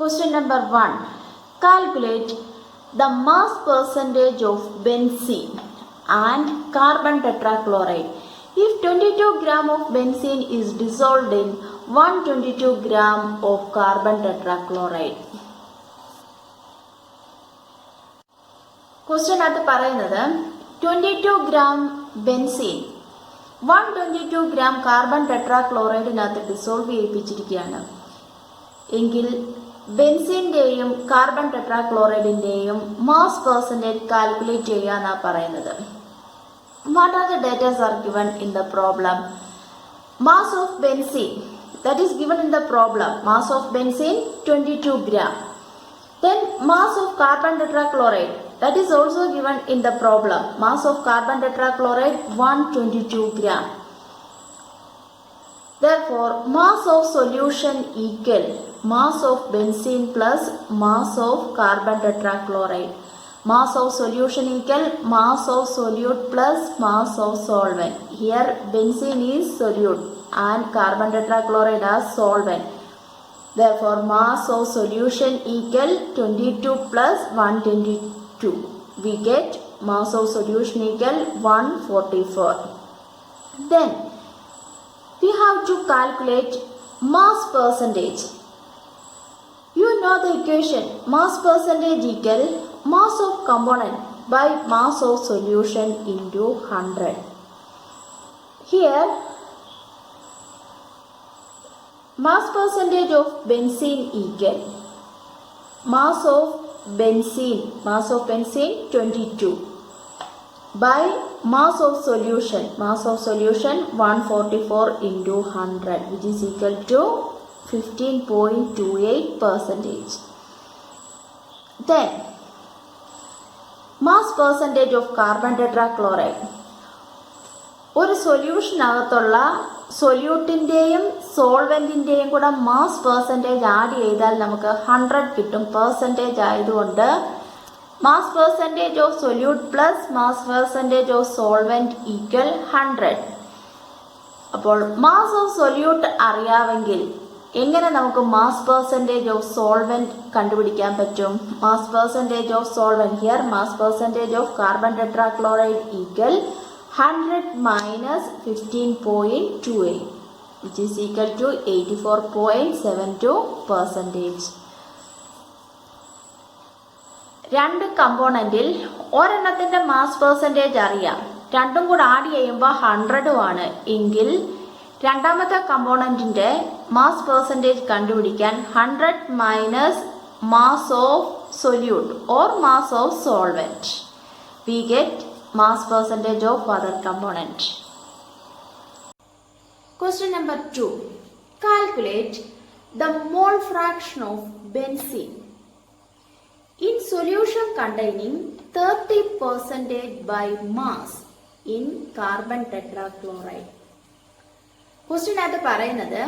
Question number 1. Calculate the mass percentage of benzene and carbon tetrachloride if 22 gram of benzene is dissolved in 122 gram of carbon tetrachloride. Question at the പറയുന്നത് 22 gram benzene 122 gram carbon tetrachlorideനകത്ത് dissolve ചെയ്യിപ്പിച്ചിരിക്കുകയാണ് എങ്കിൽ ബെൻസീൻ്റെയും carbon ടെട്രാക്ലോറൈഡിൻ്റെയും mass percentage calculate ചെയ്യാന്നാണ് പറയുന്നത്. What are the datas are given in the problem? Mass of benzene that is given in the problem. Mass of benzene 22 gram. Then mass of carbon tetrachloride that is also given in the problem. Mass of carbon tetrachloride 122 gram. Therefore, mass of solution equal mass of benzene plus mass of carbon tetrachloride. Mass of solution equal mass of solute plus mass of solvent. Here benzene is solute and carbon tetrachloride as solvent. Therefore, mass of solution equal 22 plus 122. We get mass of solution equal 144. Then we have to calculate mass percentage. You know the equation. Mass percentage equal mass of component by mass of solution into 100. Here mass percentage of benzene equal mass of benzene 22 by mass of solution 144 into 100 which is equal to 15.28%. Then mass percentage of carbon tetrachloride. ഒരു സൊല്യൂഷനകത്തുള്ള സൊല്യൂട്ടിൻ്റെയും സോൾവെൻറ്റിൻ്റെയും കൂടെ mass percentage add ചെയ്താൽ നമുക്ക് 100 കിട്ടും. Percentage ആയതുകൊണ്ട് mass percentage of solute plus mass percentage of solvent equal 100. അപ്പോൾ mass of solute അറിയാമെങ്കിൽ എങ്ങനെ നമുക്ക് മാസ് പെർസെൻറ്റേജ് ഓഫ് സോൾവെൻറ്റ് കണ്ടുപിടിക്കാൻ പറ്റും? Mass percentage of solvent here mass percentage of carbon tetrachloride equal 100 minus 15.28 which is equal to 84.72%. രണ്ട് കമ്പോണൻറ്റിൽ ഒരെണ്ണത്തിൻ്റെ mass percentage അറിയാം, രണ്ടും കൂടെ ആഡ് ചെയ്യുമ്പോൾ 100 ആണ് എങ്കിൽ രണ്ടാമത്തെ കമ്പോണൻറ്റിൻ്റെ മാസ് പെർസെൻറ്റേജ് കണ്ടുപിടിക്കാൻ 100 minus mass of solute or mass of solvent we get mass percentage of other component. Question number 2. Calculate the mole fraction of benzene in solution containing 30% by mass in carbon tetrachloride. Question അത് പറയുന്നത്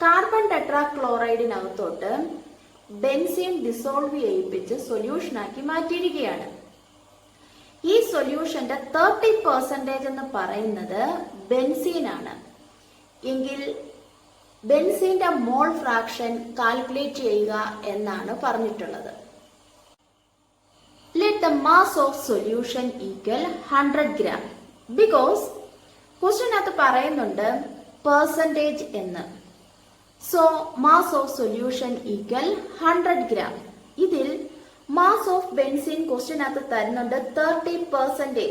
carbon ടെട്രാക്ലോറൈഡിനകത്തോട്ട് benzene dissolve ചെയ്യിപ്പിച്ച് സൊല്യൂഷനാക്കി മാറ്റിയിരിക്കുകയാണ്. ഈ സൊല്യൂഷന്റെ 30% എന്ന് പറയുന്നത് ബെൻസീനാണ് എങ്കിൽ ബെൻസീന്റെ mole fraction calculate ചെയ്യുക എന്നാണ് പറഞ്ഞിട്ടുള്ളത്. Let the mass of solution equal 100 gram because ക്വസ്റ്റ്യനകത്ത് പറയുന്നുണ്ട് പെർസെൻറ്റേജ് എന്ന്. So mass of solution equal 100 gram. ഇതിൽ mass of benzene ക്വസ്റ്റ്യനകത്ത് തരുന്നുണ്ട് 30%.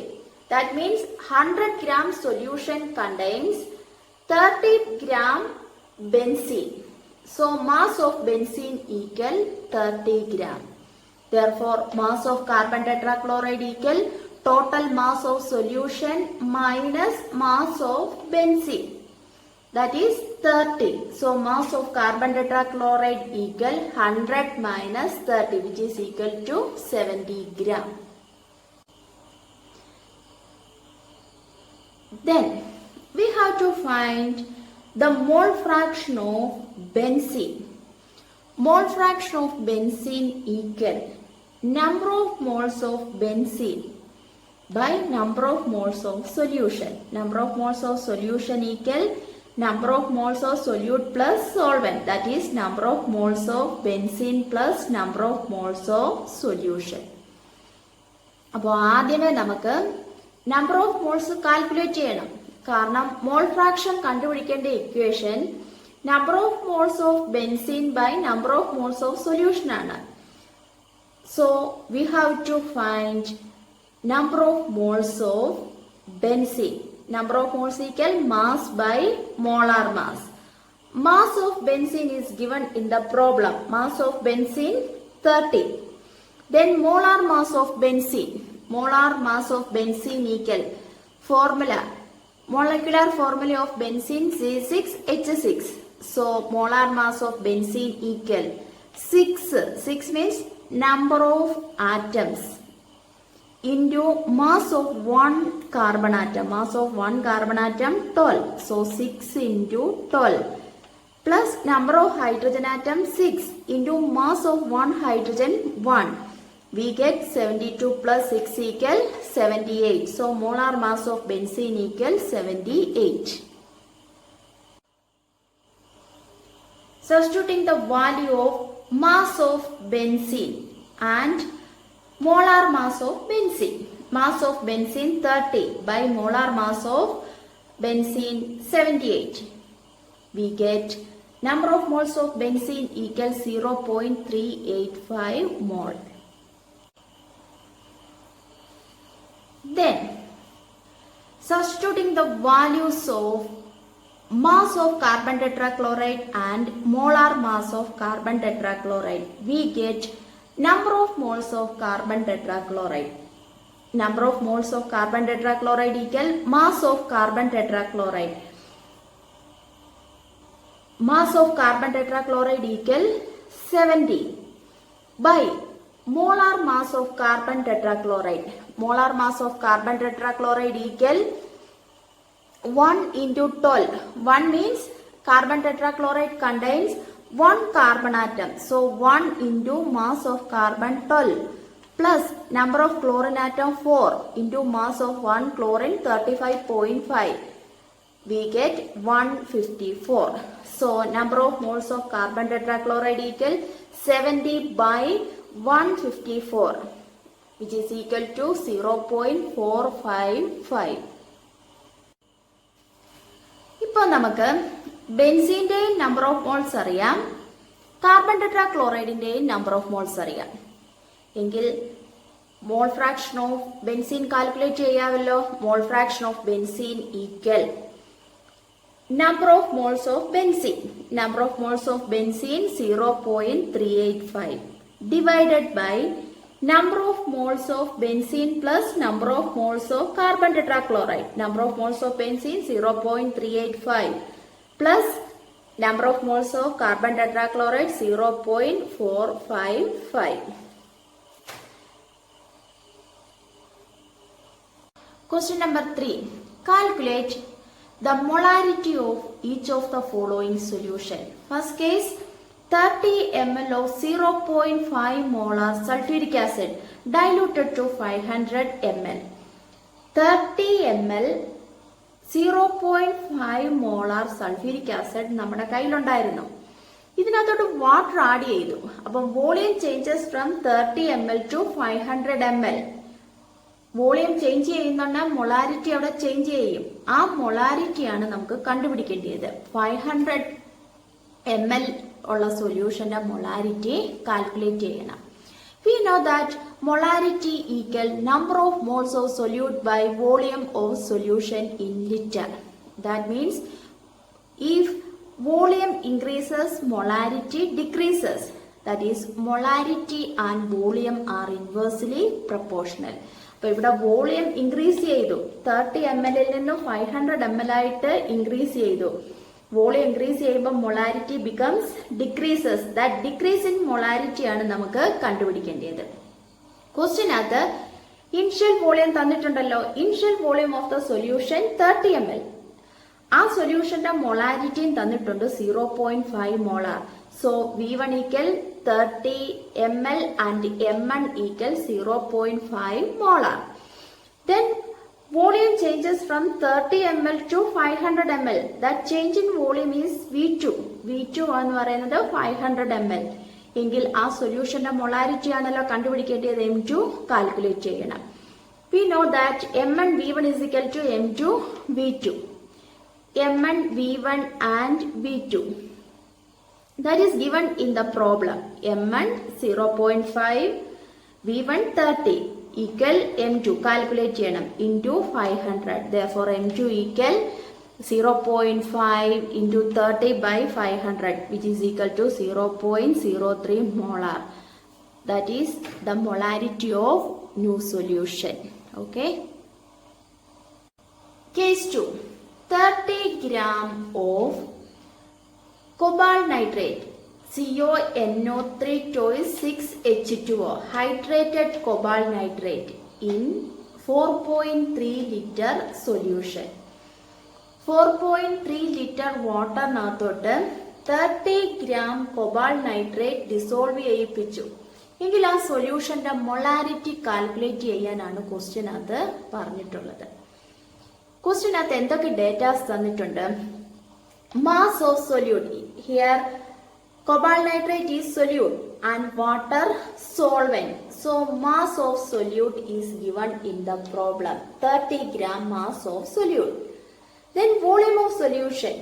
That means 100 gram solution contains 30 gram benzene. So mass of benzene equal 30 gram. Therefore mass of carbon tetrachloride equal total mass of solution minus mass of benzene. That is 30. So mass of carbon tetrachloride equal 100 minus 30 which is equal to 70 gram. Then we have to find the mole fraction of benzene. Mole fraction of benzene equal number of moles of benzene by number of moles of solution. Number of moles of solution equal number of moles of solute plus solvent, that is number of moles of benzene plus number of moles of solution. അപ്പോൾ ആദ്യമേ നമുക്ക് number of moles calculate ചെയ്യണം. കാരണം mole fraction കണ്ടുപിടിക്കേണ്ട equation number of moles of benzene by number of moles of solution ആണ്. So we have to find number of moles of benzene. Number of moles equal mass by molar mass. Mass of benzene is given in the problem. Mass of benzene 30. Then molar mass of benzene. Molar mass of benzene equal formula. Molecular formula of benzene C6H6. So molar mass of benzene equal 6. 6 means number of atoms into mass of one carbon atom. Mass of one carbon atom 12. So 6 into 12 plus number of hydrogen atom 6 into mass of one hydrogen 1. We get 72 plus 6 equal 78. So molar mass of benzene equal 78. Substituting the value of mass of benzene and molar mass of benzene. Mass of benzene 30 by molar mass of benzene 78. We get number of moles of benzene equals 0.385 mole. Then substituting the values of mass of carbon tetrachloride and molar mass of carbon tetrachloride, we get number of moles of carbon tetrachloride. Number of moles of carbon tetrachloride equal mass of carbon tetrachloride. Mass of carbon tetrachloride equal 70 by molar mass of carbon tetrachloride. Molar mass of carbon tetrachloride equal 1 into 12. 1 means carbon tetrachloride contains one carbon atom. So 1 into mass of carbon 12 plus number of chlorine atom 4 into mass of 1 chlorine 35.5. We get 154. So number of moles of carbon tetrachloride equal 70 by 154, which is equal to 0.455. ഇപ്പോൾ നമുക്ക് ബെൻസീൻ്റെയും number of moles അറിയാം, carbon ടെട്രാക്ലോറൈഡിൻ്റെയും നമ്പർ of moles അറിയാം. എങ്കിൽ mole fraction of benzene calculate ചെയ്യാമല്ലോ. Mole fraction of benzene equal number of moles of benzene. Number of moles of benzene 0.385 divided by number of moles of benzene plus number of moles of carbon tetrachloride. Number of moles of benzene 0.385 plus number of moles of carbon tetrachloride 0.455. Question number 3. Calculate the molarity of each of the following solution. First case, 30 ml of 0.5 molar sulfuric acid diluted to 500 ml. 30 ml 0.5 molar sulfuric acid നമ്മുടെ കയ്യിലുണ്ടായിരുന്നു. ഇതിനകത്തോട്ട് water add ചെയ്തു. അപ്പം volume changes from 30 ml to 500 ml. Volume change ചെയ്യുന്നുണ്ട്, molarity അവിടെ change ചെയ്യും. ആ മൊളാരിറ്റിയാണ് നമുക്ക് കണ്ടുപിടിക്കേണ്ടത്. 500 ml ഉള്ള സൊല്യൂഷന്റെ മൊളാരിറ്റി കാൽക്കുലേറ്റ് ചെയ്യണം. We know that molarity equal number of moles of solute by volume of solution in liter. That means if volume increases, molarity decreases. That is, molarity and volume are inversely proportional. അപ്പോൾ ഇവിടെ volume increase ചെയ്തു, 30 ml നിന്നും 500 ml ആയിട്ട് increase ചെയ്തു. Volume increase ചെയ്യുമ്പോൾ molarity becomes decreases. That decrease in molarity ആണ് നമുക്ക് കണ്ടുപിടിക്കേണ്ടത്. ക്വസ്റ്റ്യനകത്ത് ഇനിഷ്യൽ വോളിയം തന്നിട്ടുണ്ടല്ലോ. Initial volume of the solution 30 ml. ആ സൊല്യൂഷന്റെ മൊളാരിറ്റിയും തന്നിട്ടുണ്ട് 0.5 molar. So V1 equal 30 ml and M1 equal 0.5 molar. Then Volume changes from 30 ml to 500 ml. That change in volume is V2. V2 എന്ന് പറയുന്നത് 500 ml. എങ്കിൽ ആ സൊല്യൂഷന്റെ molarity ആണല്ലോ കണ്ടുപിടിക്കേണ്ടത്. M2 കാൽക്കുലേറ്റ് ചെയ്യണം. We know that M1 V1 is equal to M2 V2. M1 V1 and V2. That is given in the problem. M1 0.5, V1 30 equal M2 calculate ചെയ്യണം into 500. Therefore M2 equal 0.5 into 30 by 500, which is equal to 0.03 molar. That is the molarity of new solution. Okay. Case 2. 30 gram of cobalt nitrate CONO3 toys 6H2O hydrated cobalt nitrate in 4.3 liter solution. 4.3 liter വാട്ടറിനകത്തോട്ട് 30 gram cobalt nitrate dissolve ചെയ്യിപ്പിച്ചു എങ്കിൽ ആ സൊല്യൂഷന്റെ molarity calculate ചെയ്യാനാണ് ക്വസ്റ്റ്യനകത്ത് പറഞ്ഞിട്ടുള്ളത്. ക്വസ്റ്റ്യനകത്ത് എന്തൊക്കെ datas തന്നിട്ടുണ്ട്? Mass of solute. Here cobalt nitrate is solute and water solvent. So mass of solute is given in the problem. 30 gram mass of solute. Then volume of solution.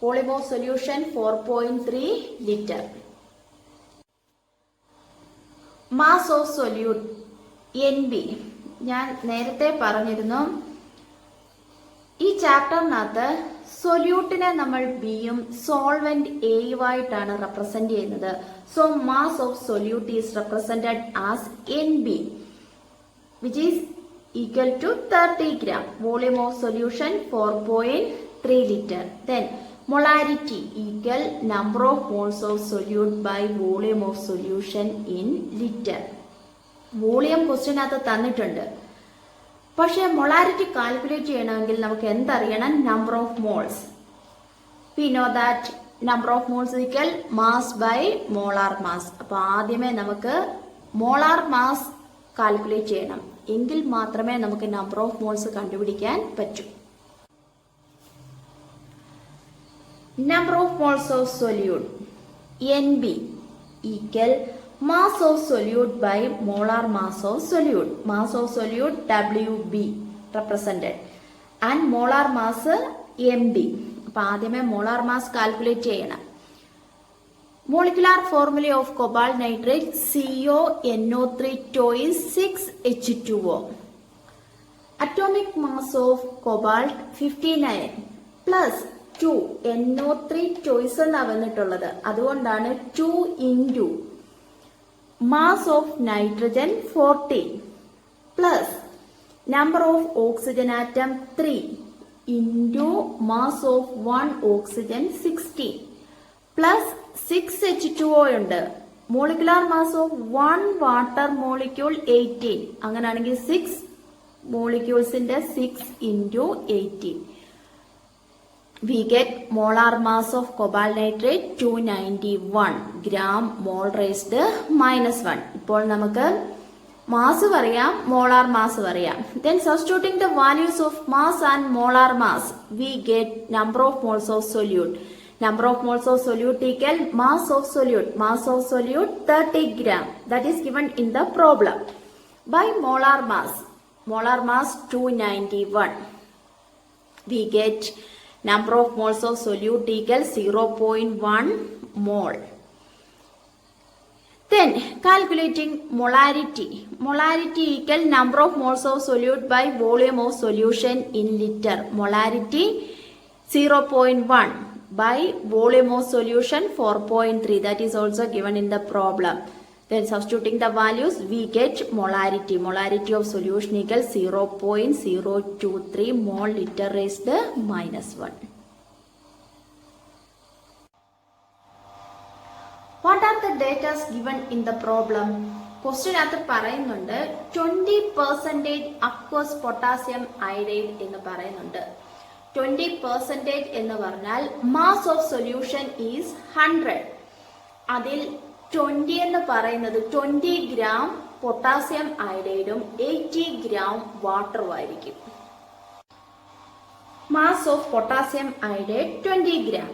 Volume of solution 4.3 liter. Mass of solute NB. ഞാൻ നേരത്തെ പറഞ്ഞിരുന്നു ഈ ചാപ്റ്ററിനകത്ത് സൊല്യൂട്ടിനെ നമ്മൾ ബിയും solvent എയുമായിട്ടാണ് represent ചെയ്യുന്നത്. So mass of solute is represented as NB, which is equal to 30 gram. Volume of solution 4.3 liter. Then molarity equal number of moles of solute by volume of solution in liter. Volume ക്വസ്റ്റ്യനകത്ത് തന്നിട്ടുണ്ട്. പക്ഷേ molarity calculate ചെയ്യണമെങ്കിൽ നമുക്ക് എന്തറിയണം? Number of moles. We know that number of moles equal mass by molar mass. അപ്പൊ ആദ്യമേ നമുക്ക് molar mass calculate ചെയ്യണം. എങ്കിൽ മാത്രമേ നമുക്ക് നമ്പർ ഓഫ് മോൾസ് കണ്ടുപിടിക്കാൻ പറ്റൂ. Number of moles of solute NB equal mass of solute by molar mass of solute. Mass of solute WB represented and molar mass MB. അപ്പോൾ ആദ്യമേ മോളാർ മാസ് കാൽക്കുലേറ്റ് ചെയ്യണം. Molecular formula of cobalt nitrate CONO3 toys 6H2O. Atomic mass of cobalt 59 plus 2 NO3 toys എന്നാണ് വന്നിട്ടുള്ളത്. അതുകൊണ്ടാണ് 2 into mass of nitrogen 40 plus number of oxygen atom 3 into mass of 1 oxygen 60 plus 6H2O ഉണ്ട്. molecular mass of 1 water molecule 18. അങ്ങനെയാണെങ്കിൽ 6 moleculesന്റെ 6 into 18. We get molar mass of cobalt nitrate 291 gram mole raised -1. ഇപ്പോൾ നമുക്ക് mass പറയാം, molar mass പറയാം. Then substituting the values of mass and molar mass, we get number of moles of solute. Number of moles of solute equal mass of solute. Mass of solute 30 gram. That is given in the problem. By molar mass 291. We get number of moles of solute equals 0.1 mole. Then calculating molarity. Molarity equal number of moles of solute by volume of solution in liter. Molarity 0.1 by volume of solution 4.3. That is also given in the problem. Then substituting the values, we get molarity. Molarity of solution equals 0.023 mole liter raised -1. What are the data given in the problem? Question at the പറയുന്നുണ്ട് 20% aqueous potassium iodide എന്ന് പറയുന്നുണ്ട്. 20% എന്ന് പറഞ്ഞാൽ mass of solution is 100. അതിൽ 20 എന്ന് പറയുന്നത് 20 gram potassium അയഡൈഡും 80 gram വാട്ടറും ആയിരിക്കും. Mass of potassium iodide 20 gram.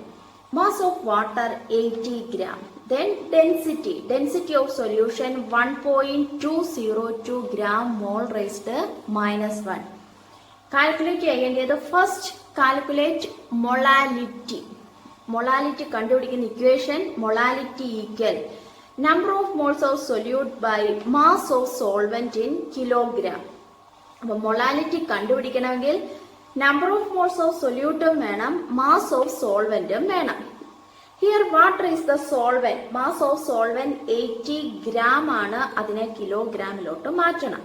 Mass of water 80 gram. Then density of solution 1.202 gram mole raised to -1. Calculate ചെയ്യേണ്ടത് first calculate molality. Molality കണ്ടുപിടിക്കുന്ന equation molality equal number of moles of solute by mass of solvent in kilogram. അപ്പോൾ molality കണ്ടുപിടിക്കണമെങ്കിൽ number of moles of solute വേണം, mass of solvent വേണം. Here water is the solvent. Mass of solvent 80 gram ആണ്, അതിനെ കിലോഗ്രാമിലോട്ട് മാറ്റണം.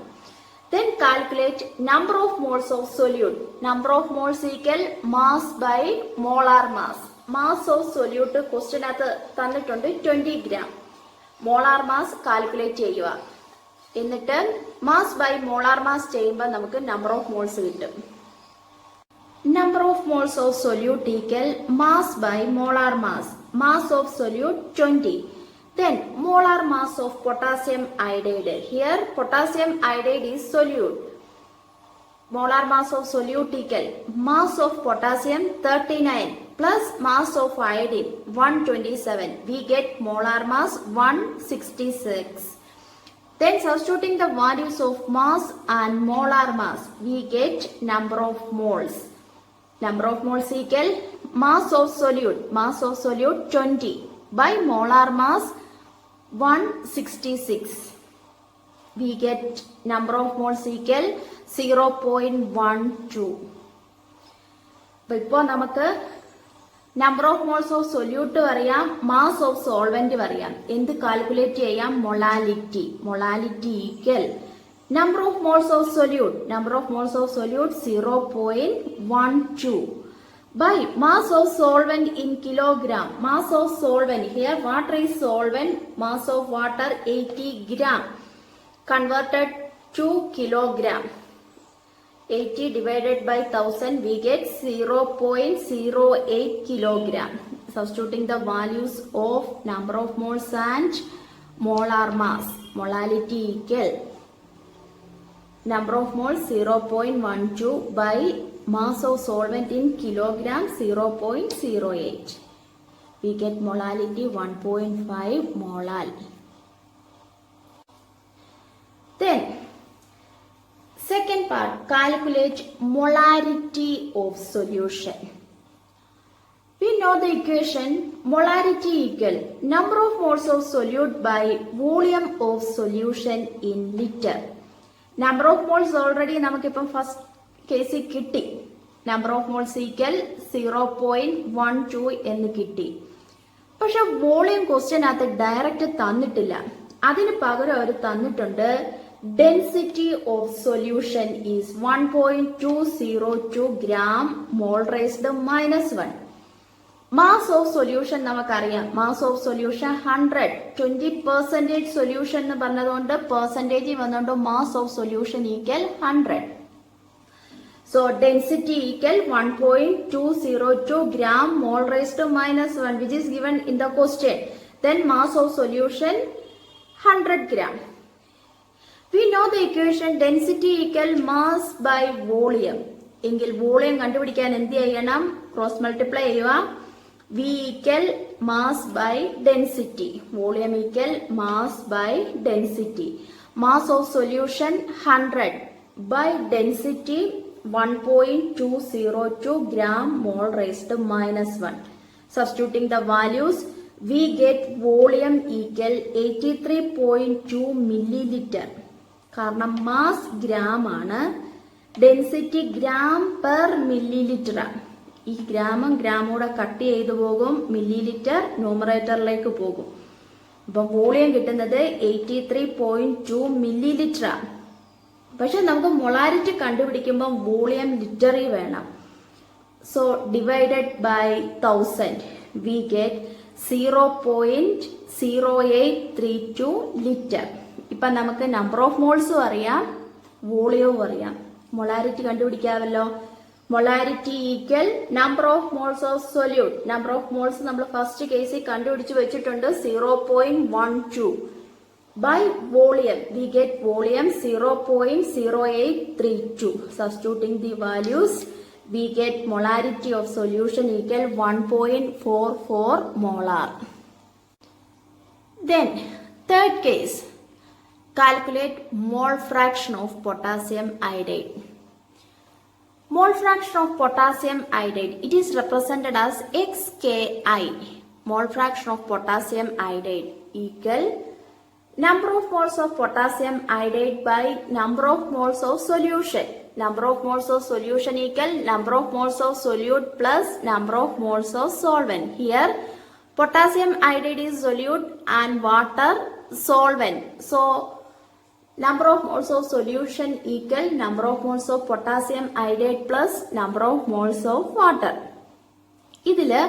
Then calculate number of moles of solute. Number of moles equal mass by molar mass. Mass of solute ക്വസ്റ്റ്യനകത്ത് തന്നിട്ടുണ്ട് 20 gram. Molar mass calculate ചെയ്യുക. എന്നിട്ട് mass by molar mass ചെയ്യുമ്പോൾ നമുക്ക് number of moles കിട്ടും. Number of moles of solute equal mass by molar mass. Mass of solute 20. Then molar mass of potassium iodide. Here potassium iodide is solute. Molar mass of solute equal mass of potassium 39 plus mass of iodine 127. We get molar mass 166. Then substituting the values of mass and molar mass, we get number of moles. Number of moles equal mass of solute 20 by molar mass 166. We get number of moles equal 0.12. ഇപ്പോൾ നമുക്ക് number of moles of solute അറിയാം, mass of solvent അറിയാം. എന്ത് calculate ചെയ്യാം? Molality equal number of moles of solute. Number of moles of solute 0.12 by mass of solvent in kilogram. Mass of solvent, here water is solvent, mass of water 80 gram converted to kilogram. 80 divided by 1000, we get 0.08 kilogram. Substituting the values of number of moles and molar mass, molality equal number of moles 0.12 by mass of solvent in kilogram 0.08. We get molality 1.5 molal. Then second part, calculate molarity of solution. We know the equation molarity equal number of moles of solute by volume of solution in liter. Number of moles already നമുക്കിപ്പം first കേസിൽ കിട്ടി. Number of moles equal 0.12 എന്ന് കിട്ടി. പക്ഷെ volume ക്വസ്റ്റ്യനകത്ത് direct തന്നിട്ടില്ല. അതിന് പകരം അവർ തന്നിട്ടുണ്ട് density of solution is 1.202 gram mole raised -1. Mass of solution നമുക്കറിയാം. Mass of solution 100. 20% സൊല്യൂഷൻ എന്ന് പറഞ്ഞതുകൊണ്ട് പെർസെന്റേജ് വന്നുകൊണ്ട് mass of solution equal 100. So density equal 1.202 gram mol raised to -1 which is given in the question. Then mass of solution 100 gram. We know the equation density equal mass by volume. എങ്കിൽ volume കണ്ടുപിടിക്കാൻ എന്ത് ചെയ്യണം? Cross multiply ചെയ്യുക. V equal mass by density. Volume equal mass by density. Mass of solution 100 by density 1.202 gram mol raised to -1. Substituting the values, we get volume equal 83.2 milliliter. കാരണം mass gram ആണ്, density gram per millilitre. ഈ ഗ്രാമും ഗ്രാമൂടെ cut ചെയ്തു പോകും, millilitre ന്യൂമറേറ്ററിലേക്ക് പോകും. അപ്പൊ volume കിട്ടുന്നത് 83.2 milliliter. പക്ഷെ നമുക്ക് മൊളാരിറ്റി കണ്ടുപിടിക്കുമ്പോൾ വോളിയം ലിറ്ററിൽ വേണം. So divided by 1000 we get 0.0832 litre. ഇപ്പൊ നമുക്ക് നമ്പർ ഓഫ് മോൾസും അറിയാം, വോളിയവും അറിയാം. മൊളാരിറ്റി കണ്ടുപിടിക്കാമല്ലോ. Molarity equal number of moles of solute. Number of moles നമ്മൾ ഫസ്റ്റ് കേസിൽ കണ്ടുപിടിച്ച് വെച്ചിട്ടുണ്ട് 0.12 by volume. We get volume 0.0832. Substituting the values, we get molarity of solution equal 1.44 molar. Then third case, calculate mole fraction of potassium iodide. Mole fraction of potassium iodide, it is represented as XKI. Mole fraction of potassium iodide equal number of moles of potassium iodide by number of moles of solution. Number of moles of solution equal number of moles of solute plus number of moles of solvent. Here potassium iodide is solute and water solvent. So number of moles of solution equal number of moles of potassium iodide plus number of moles of water. ഇതില്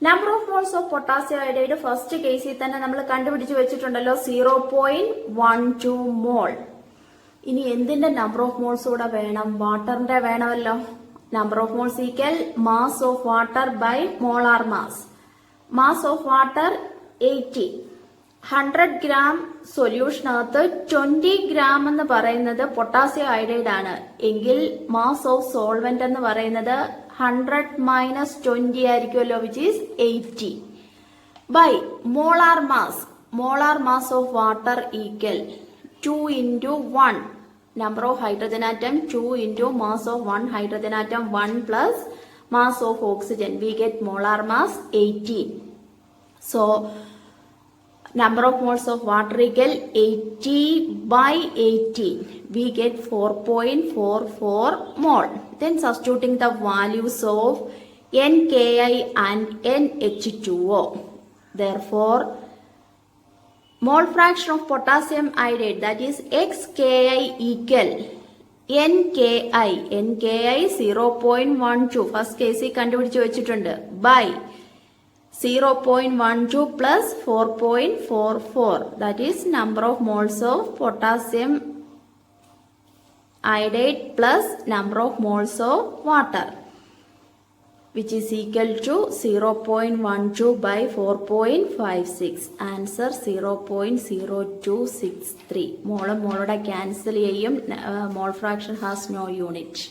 number of moles of potassium iodide first കേസിൽ തന്നെ നമ്മൾ കണ്ടുപിടിച്ച് വെച്ചിട്ടുണ്ടല്ലോ 0.12 mole. ഇനി എന്തിന്റെ number of moles കൂടെ വേണം? വാട്ടറിന്റെ വേണമല്ലോ. Number of moles equal mass of water by molar mass. Mass of water 80. 100 gram സൊല്യൂഷനകത്ത് 20 ഗ്രാം എന്ന് പറയുന്നത് പൊട്ടാസ്യം അയോഡൈഡ് ആണ് എങ്കിൽ മാസ് ഓഫ് സോൾവെന്റ് എന്ന് പറയുന്നത് 100 മൈനസ് 20 ആയിരിക്കുമല്ലോ, which is 80 by molar mass. Molar mass of water equal 2 into 1 number of hydrogen atom, 2 into mass of 1 hydrogen atom 1 plus mass of oxygen, we get molar mass 18. So number of moles of water equal 80 by 18, we get 4.44 mole. Then substituting the values of NKI and NH2O, therefore mole fraction of potassium iodide, that is XKI equal NKI. NKI 0.12 first case കണ്ടുപിടിച്ച് വെച്ചിട്ടുണ്ട് by 0.12 plus 4.44, that is number of moles of potassium iodide plus number of moles of water, which is equal to 0.12 by 4.56. Answer 0.0263. മോളും മോളുടെ cancel ചെയ്യും. Mole fraction has no unit.